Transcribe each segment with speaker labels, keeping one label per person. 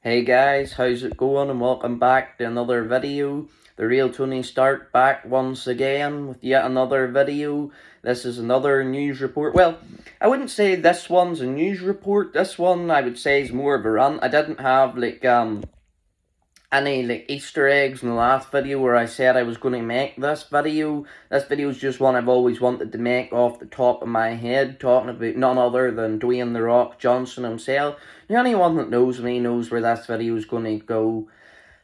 Speaker 1: Hey guys, how's it going and welcome back to another video. The real Tony Stark back once again with yet another video. This is another news report. Well, I wouldn't say this one's a news report. This one I would say is more of a rant. I didn't have any Easter eggs in the last video where I said I was going to make this video. This video is just one I've always wanted to make off the top of my head, talking about none other than Dwayne "The Rock" Johnson himself. Now, anyone that knows me knows where this video is going to go.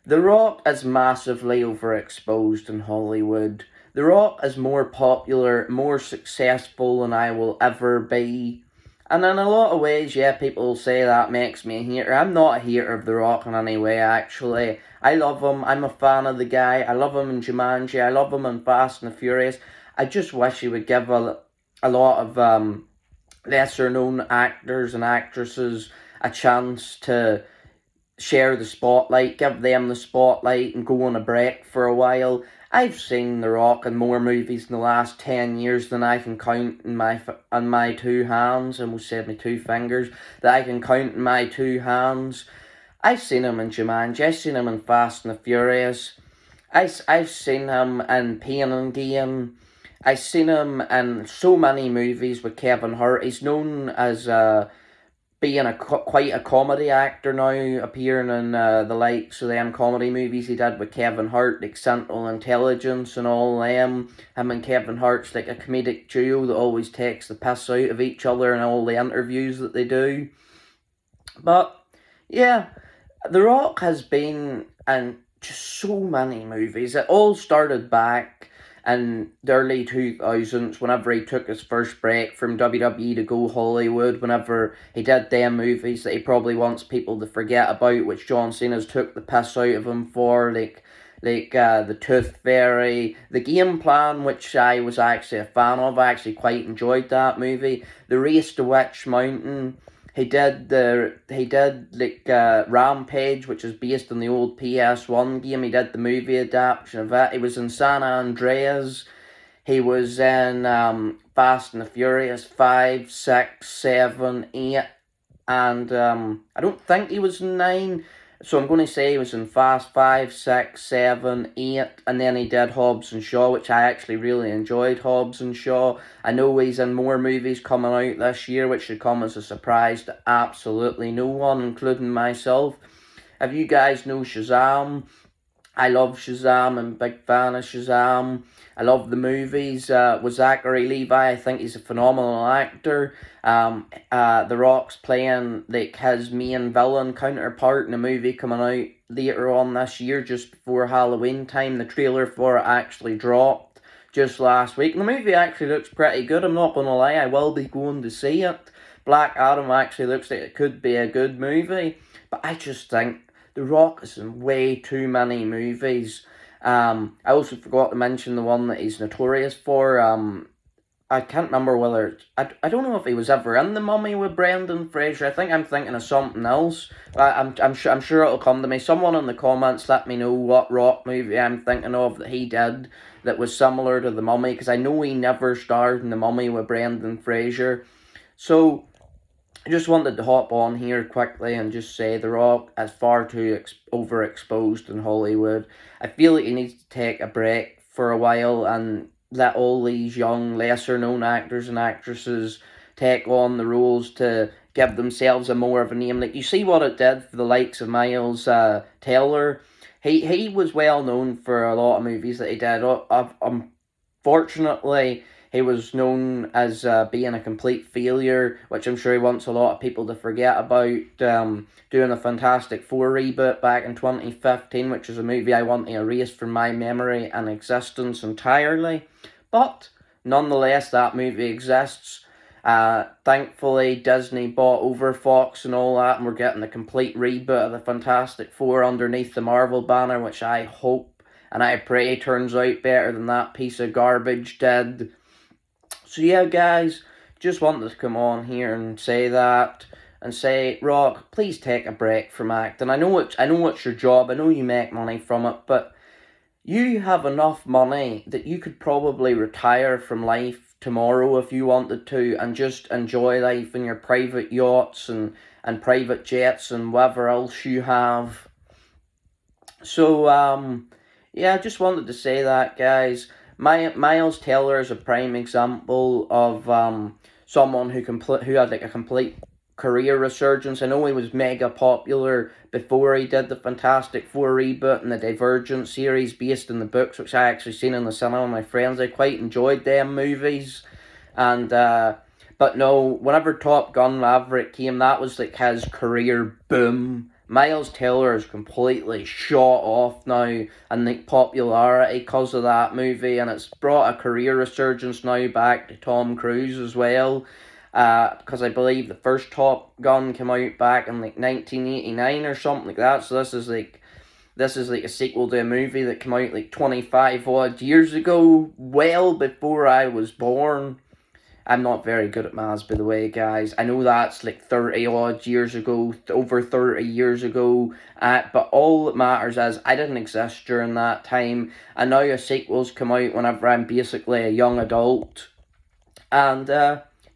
Speaker 1: The Rock is massively overexposed in Hollywood. The Rock is more popular, more successful than I will ever be. And in a lot of ways, yeah, people say that makes me a hater. I'm not a hater of The Rock in any way, actually. I love him. I'm a fan of the guy. I love him in Jumanji. I love him in Fast and the Furious. I just wish he would give a lot of lesser-known actors and actresses a chance to share the spotlight, give them the spotlight and go on a break for a while. I've seen The Rock in more movies in the last 10 years than I can count in my two hands. I almost said my two fingers. That I can count in my two hands. I've seen him in Jumanji. I've seen him in Fast and the Furious. I've seen him in Pain and Gain. I've seen him in so many movies with Kevin Hart. He's known as being quite a comedy actor now, appearing in the likes of them comedy movies he did with Kevin Hart, like Central Intelligence and all them. Him and Kevin Hart's like a comedic duo that always takes the piss out of each other in all the interviews that they do. But yeah, The Rock has been in just so many movies. It all started back in the early 2000s, whenever he took his first break from WWE to go Hollywood, whenever he did them movies that he probably wants people to forget about, which John Cena's took the piss out of him for, the Tooth Fairy, the Game Plan, which I was actually a fan of. I actually quite enjoyed that movie. The Race to Witch Mountain. He did Rampage, which is based on the old PS1 game. He did the movie adaptation of it. He was in San Andreas. He was in Fast and the Furious 5, 6, 7, 8, and I don't think he was in 9. So I'm going to say he was in Fast 5, 6, 7, 8, and then he did Hobbs and Shaw, which I actually really enjoyed Hobbs and Shaw. I know he's in more movies coming out this year, which should come as a surprise to absolutely no one, including myself. If you guys know Shazam, I love Shazam. I'm a big fan of Shazam. I love the movies. With Zachary Levi, I think he's a phenomenal actor. The Rock's playing like his main villain counterpart in a movie coming out later on this year, just before Halloween time. The trailer for it actually dropped just last week. And the movie actually looks pretty good. I'm not going to lie, I will be going to see it. Black Adam actually looks like it could be a good movie. But I just think The Rock is in way too many movies. I also forgot to mention the one that he's notorious for. I can't remember whether I don't know if he was ever in The Mummy with Brendan Fraser. I think I'm thinking of something else. I'm sure it'll come to me. Someone in the comments let me know what Rock movie I'm thinking of that he did that was similar to The Mummy, because I know he never starred in The Mummy with Brendan Fraser. So I just wanted to hop on here quickly and just say The Rock is far too overexposed in Hollywood. I feel like he needs to take a break for a while and let all these young, lesser-known actors and actresses take on the roles to give themselves a more of a name. Like, you see what it did for the likes of Miles Taylor. He was well known for a lot of movies that he did. Unfortunately, he was known as being a complete failure, which I'm sure he wants a lot of people to forget about. Doing a Fantastic Four reboot back in 2015, which is a movie I want to erase from my memory and existence entirely. But nonetheless, that movie exists. Thankfully, Disney bought over Fox and all that, and we're getting a complete reboot of the Fantastic Four underneath the Marvel banner, which I hope and I pray turns out better than that piece of garbage did. So yeah, guys, just wanted to come on here and say that, and say, Rock, please take a break from acting. I know it's your job. I know you make money from it, but you have enough money that you could probably retire from life tomorrow if you wanted to, and just enjoy life in your private yachts and private jets and whatever else you have. So, yeah, I just wanted to say that, guys. Miles Taylor is a prime example of someone who had like a complete career resurgence. I know he was mega popular before he did the Fantastic Four reboot and the Divergent series based in the books, which I actually seen in the cinema with my friends. I quite enjoyed them movies, and but no, whenever Top Gun Maverick came, that was like his career boom. Miles Taylor is completely shot off now and like popularity because of that movie, and it's brought a career resurgence now back to Tom Cruise as well. Because I believe the first Top Gun came out back in like 1989 or something like that. So this is like a sequel to a movie that came out like 25 odd years ago, well before I was born. I'm not very good at maths, by the way, guys. I know that's like 30 odd years ago, over 30 years ago, but all that matters is I didn't exist during that time, and now a sequel's come out whenever I'm basically a young adult. And,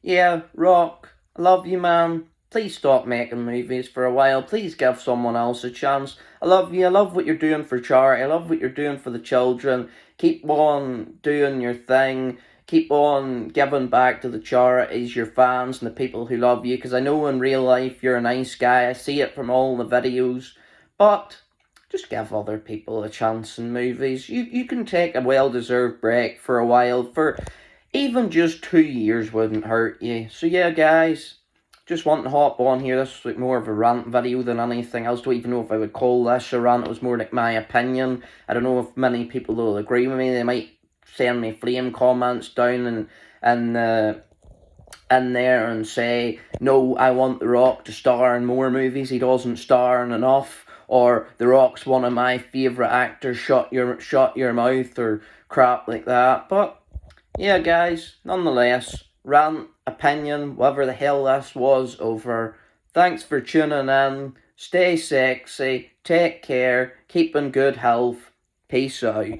Speaker 1: yeah, Rock, I love you, man. Please stop making movies for a while. Please give someone else a chance. I love you. I love what you're doing for charity. I love what you're doing for the children. Keep on doing your thing. Keep on giving back to the charities, your fans, and the people who love you. Because I know in real life you're a nice guy. I see it from all the videos. But just give other people a chance in movies. You can take a well-deserved break for a while. For even just 2 years wouldn't hurt you. So yeah, guys, just want to hop on here. This was like more of a rant video than anything else. Don't even know if I would call this a rant. It was more like my opinion. I don't know if many people will agree with me. They might send me flame comments down and in there and say, no, I want The Rock to star in more movies. He doesn't star in enough. Or The Rock's one of my favourite actors. Shut your mouth, or crap like that. But yeah, guys, nonetheless, rant, opinion, whatever the hell this was, over. Thanks for tuning in. Stay sexy. Take care. Keep in good health. Peace out.